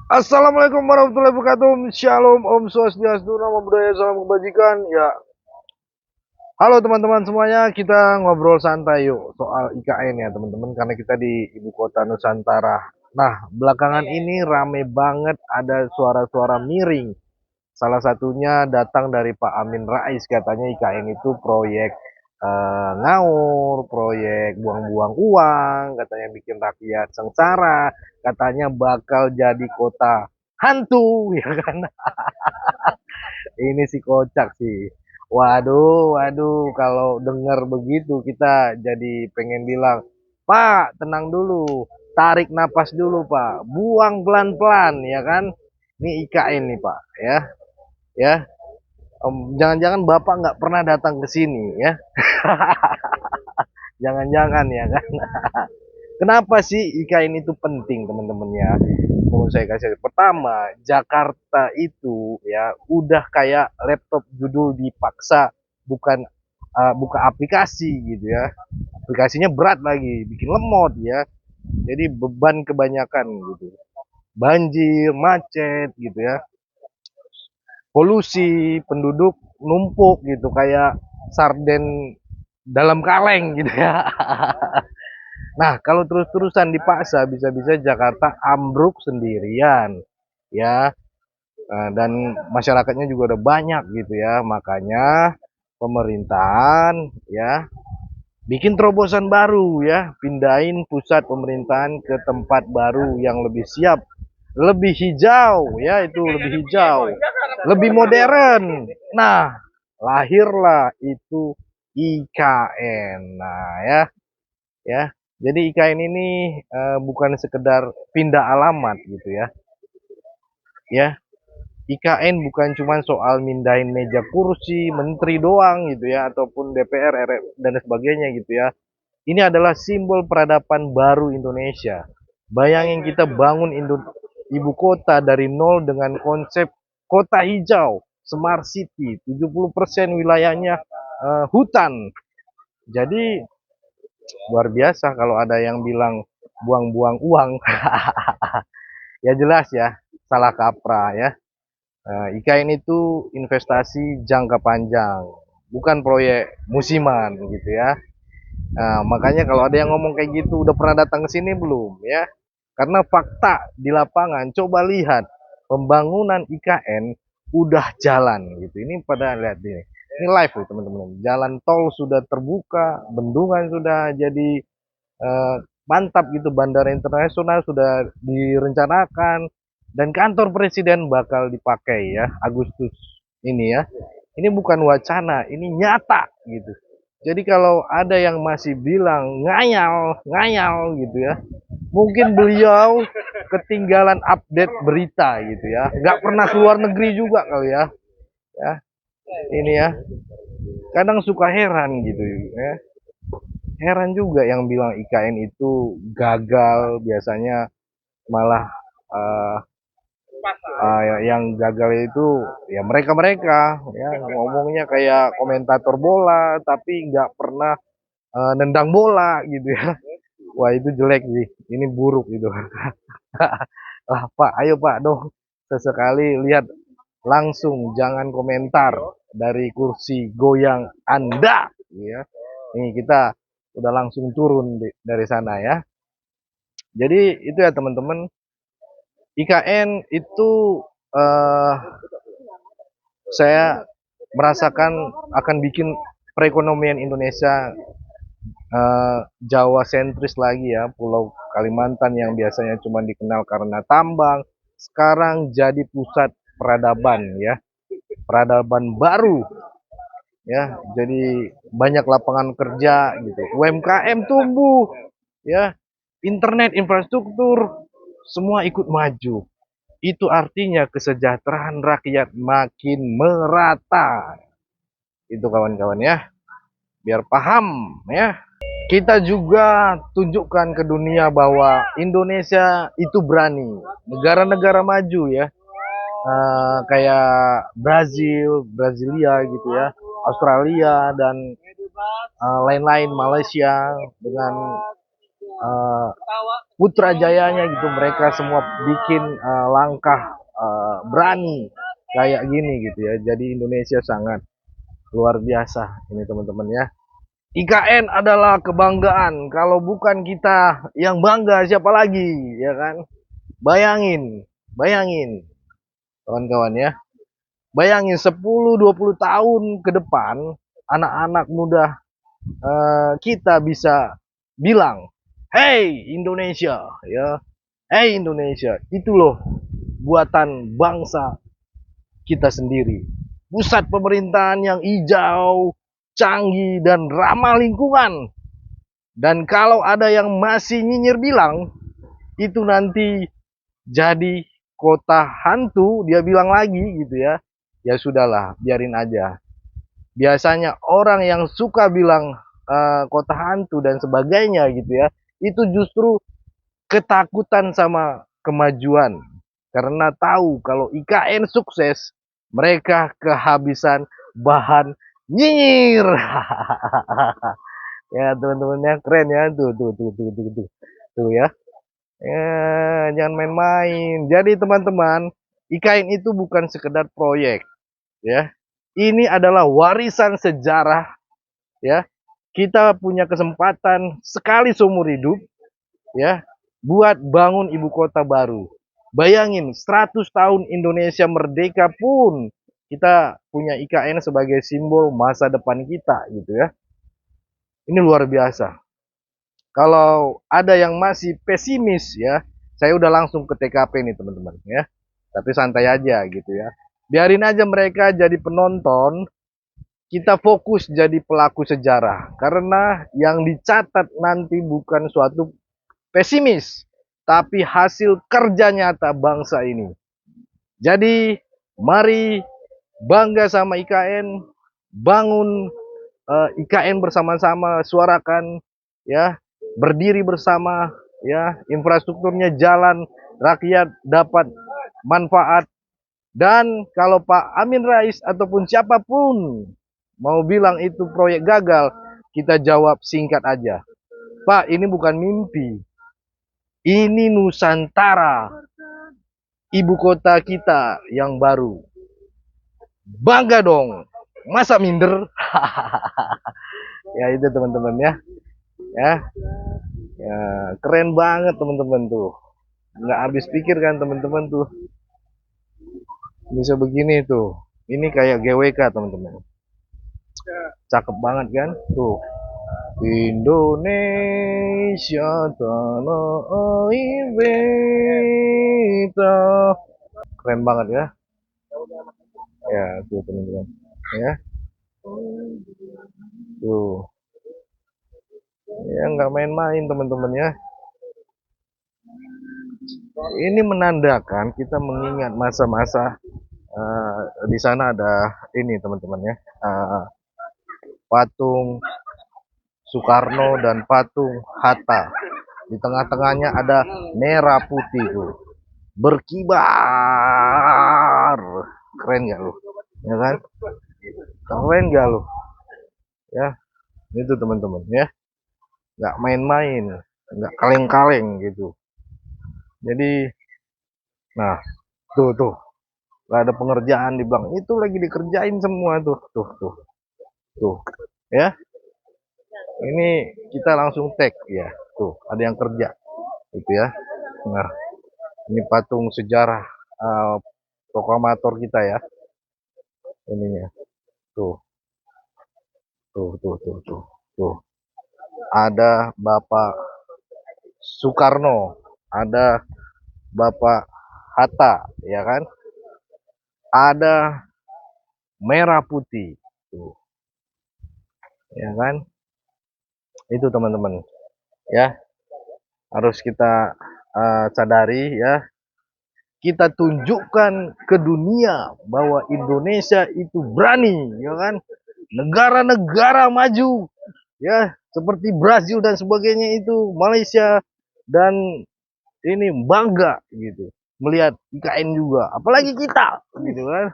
Assalamualaikum warahmatullahi wabarakatuh. Shalom, Om Swastiastu, Namo Buddhaya, Salam Kebajikan. Ya, halo teman-teman semuanya. Kita ngobrol santai yuk soal IKN ya teman-teman. Karena kita di ibu kota Nusantara. Nah, belakangan ini rame banget ada suara-suara miring. Salah satunya datang dari Pak Amin Rais, katanya IKN itu proyek ngawur, proyek buang-buang uang, katanya bikin rakyat sengsara, katanya bakal jadi kota hantu, ya kan? Ini sih kocak sih. Waduh, waduh, kalau dengar begitu kita jadi pengen bilang, Pak, tenang dulu, tarik napas dulu, Pak, buang pelan-pelan, ya kan? Ini IKN nih, Pak, ya, ya. Jangan-jangan Bapak nggak pernah datang ke sini, ya? Jangan-jangan ya kan? Kenapa sih IKN itu penting teman-teman ya? Mau saya kasih pertama, Jakarta itu ya udah kayak laptop judul dipaksa bukan buka aplikasi gitu ya. Aplikasinya berat lagi, bikin lemot ya. Jadi beban kebanyakan gitu. Banjir, macet gitu ya. Polusi, penduduk numpuk gitu kayak sarden dalam kaleng gitu ya. Nah, kalau terus-terusan dipaksa, bisa-bisa Jakarta ambruk sendirian, ya. Dan masyarakatnya juga udah banyak gitu ya. Makanya pemerintahan, ya, bikin terobosan baru ya, pindahin pusat pemerintahan ke tempat baru yang lebih siap, lebih hijau, ya itu lebih hijau, lebih modern. Nah, lahirlah itu IKN. Nah, ya. Jadi IKN ini bukan sekedar pindah alamat gitu ya. Ya, IKN bukan cuma soal mindahin meja kursi menteri doang gitu ya ataupun DPR RI dan sebagainya gitu ya. Ini adalah simbol peradaban baru Indonesia. Bayangin kita bangun ibu kota dari nol dengan konsep kota hijau, smart city, 70% wilayahnya hutan. Jadi luar biasa kalau ada yang bilang buang-buang uang. Ya jelas ya, salah kaprah ya. IKN itu investasi jangka panjang, bukan proyek musiman gitu ya. Nah, makanya kalau ada yang ngomong kayak gitu, udah pernah datang ke sini belum ya? Karena fakta di lapangan, coba lihat pembangunan IKN udah jalan gitu. Ini pada lihat ini. Ini live loh teman-teman. Jalan tol sudah terbuka, bendungan sudah jadi eh, mantap gitu, bandara internasional sudah direncanakan dan kantor presiden bakal dipakai ya Agustus ini ya. Ini bukan wacana, ini nyata gitu. Jadi kalau ada yang masih bilang ngayal, ngayal gitu ya, mungkin beliau ketinggalan update berita gitu ya, nggak pernah keluar negeri juga kali ya. Ya, ini ya, kadang suka heran gitu ya. Heran juga yang bilang IKN itu gagal, biasanya malah uh, yang gagal itu ya mereka-mereka ya ngomongnya kayak komentator bola tapi nggak pernah nendang bola gitu ya. Wah itu jelek sih, ini buruk itu. Ah Pak, ayo Pak dong sesekali lihat langsung, jangan komentar dari kursi goyang Anda ya. Nih kita udah langsung turun dari sana ya. Jadi itu ya teman-teman, IKN itu eh, saya merasakan akan bikin perekonomian Indonesia Jawa sentris lagi ya. Pulau Kalimantan yang biasanya cuma dikenal karena tambang, sekarang jadi pusat peradaban ya, peradaban baru ya. Jadi banyak lapangan kerja gitu, UMKM tumbuh ya, internet infrastruktur semua ikut maju. Itu artinya kesejahteraan rakyat makin merata. Itu kawan-kawan ya, biar paham ya. Kita juga tunjukkan ke dunia bahwa Indonesia itu berani. Negara-negara maju ya, kayak Brazil, Brasilia gitu ya, Australia dan lain-lain, Malaysia dengan Putrajayanya gitu, mereka semua bikin langkah berani kayak gini gitu ya. Jadi Indonesia sangat luar biasa ini teman-teman ya. IKN adalah kebanggaan. Kalau bukan kita yang bangga, siapa lagi, ya kan? Bayangin, bayangin, kawan-kawan ya. Bayangin 10-20 tahun ke depan, anak-anak muda kita bisa bilang, "Hey Indonesia, ya, hey Indonesia, itu loh buatan bangsa kita sendiri. Pusat pemerintahan yang hijau, canggih, dan ramah lingkungan." Dan kalau ada yang masih nyinyir bilang, itu nanti jadi kota hantu, dia bilang lagi gitu ya. Ya sudahlah, biarin aja. Biasanya orang yang suka bilang kota hantu dan sebagainya gitu ya, itu justru ketakutan sama kemajuan. Karena tahu kalau IKN sukses, mereka kehabisan bahan nyinyir. Ya teman-temannya keren ya, tuh ya. Jangan main-main. Jadi teman-teman, IKN itu bukan sekedar proyek, ya. Ini adalah warisan sejarah, ya. Kita punya kesempatan sekali seumur hidup, ya, buat bangun ibu kota baru. Bayangin, 100 tahun Indonesia merdeka pun kita punya IKN sebagai simbol masa depan kita, gitu ya. Ini luar biasa. Kalau ada yang masih pesimis ya, saya udah langsung ke TKP nih teman-teman ya. Tapi santai aja gitu ya. Biarin aja mereka jadi penonton, kita fokus jadi pelaku sejarah. Karena yang dicatat nanti bukan suatu pesimis, tapi hasil kerja nyata bangsa ini. Jadi mari bangga sama IKN, bangun IKN bersama-sama, suarakan ya, berdiri bersama ya, infrastrukturnya jalan, rakyat dapat manfaat. Dan kalau Pak Amin Rais ataupun siapapun mau bilang itu proyek gagal, kita jawab singkat aja, Pak, ini bukan mimpi, ini Nusantara, ibu kota kita yang baru. Bangga dong, masa minder? Ya itu teman-teman ya. Ya, ya keren banget teman-teman tuh. Nggak habis pikir kan teman-teman tuh bisa begini tuh. Ini kayak GWK teman-teman. Cakep banget kan? Tuh. Indonesia tanah air beta. Keren banget ya. Ya, tuh teman-teman. Ya. Tuh. Ya nggak main-main teman-teman ya. Ini menandakan kita mengingat masa-masa di sana ada ini teman-teman ya, patung Soekarno dan patung Hatta. Di tengah-tengahnya ada merah putih tuh, berkibar. Keren gak lu? Ya kan? Keren gak lu? Ya, itu teman-teman ya. Nggak main-main, nggak kaleng-kaleng gitu. Jadi, nah, tuh, nggak ada pengerjaan di bank. Itu lagi dikerjain semua tuh, ya. Ini kita langsung tag ya, tuh ada yang kerja, gitu ya. Nah, ini patung sejarah proklamator kita ya, ininya, tuh, tuh. Ada Bapak Soekarno, ada Bapak Hatta, ya kan? Ada merah putih, tuh, ya kan? Itu teman-teman, ya harus kita sadari ya. Kita tunjukkan ke dunia bahwa Indonesia itu berani, ya kan? Negara-negara maju, ya seperti Brazil dan sebagainya itu, Malaysia dan ini bangga gitu melihat IKN juga, apalagi kita gitu kan.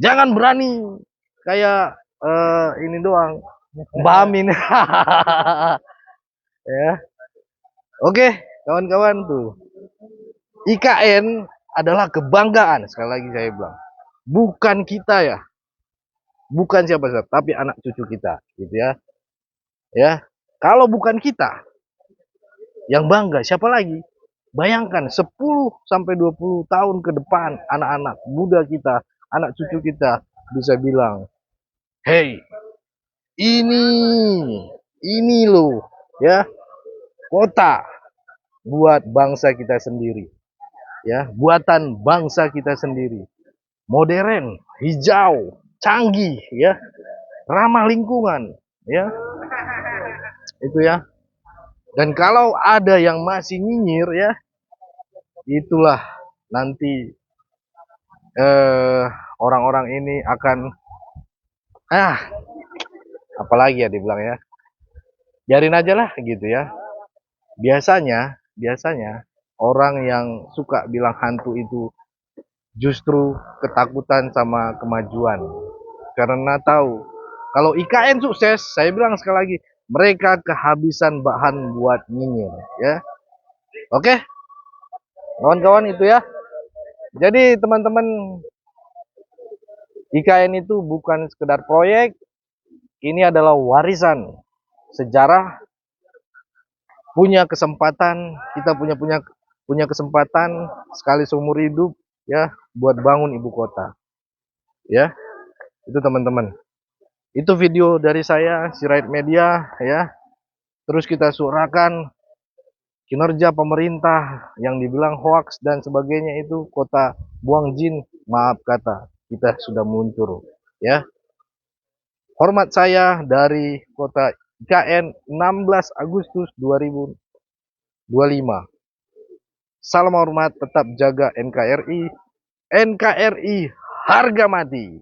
Jangan berani kayak ini doang, Mbak Amin. Ya Oke, kawan-kawan tuh. IKN adalah kebanggaan, sekali lagi saya bilang. Bukan kita ya, bukan siapa-siapa, tapi anak cucu kita, gitu ya. Ya, kalau bukan kita yang bangga, siapa lagi? Bayangkan 10 sampai 20 tahun ke depan anak-anak muda kita, anak cucu kita bisa bilang, "Hey, ini loh, ya, kota buat bangsa kita sendiri, ya, buatan bangsa kita sendiri. Modern, hijau, canggih, ya, ramah lingkungan, ya." Itu ya. Dan kalau ada yang masih nyinyir ya, itulah nanti eh orang-orang ini akan apalagi ya dibilang ya. Biarin aja lah gitu ya. Biasanya orang yang suka bilang hantu itu justru ketakutan sama kemajuan. Karena tahu kalau IKN sukses, saya bilang sekali lagi, mereka kehabisan bahan buat nyinyir ya. Oke, kawan-kawan itu ya. Jadi teman-teman, IKN itu bukan sekedar proyek, ini adalah warisan sejarah. Punya kesempatan, kita punya kesempatan sekali seumur hidup ya buat bangun ibu kota. Ya, itu teman-teman. Itu video dari saya, Sirait Media ya. Terus kita suarakan kinerja pemerintah yang dibilang hoax dan sebagainya, itu kota buang jin, maaf kata, kita sudah muncul ya. Hormat saya dari kota IKN 16 Agustus 2025. Salam hormat, tetap jaga NKRI. NKRI harga mati.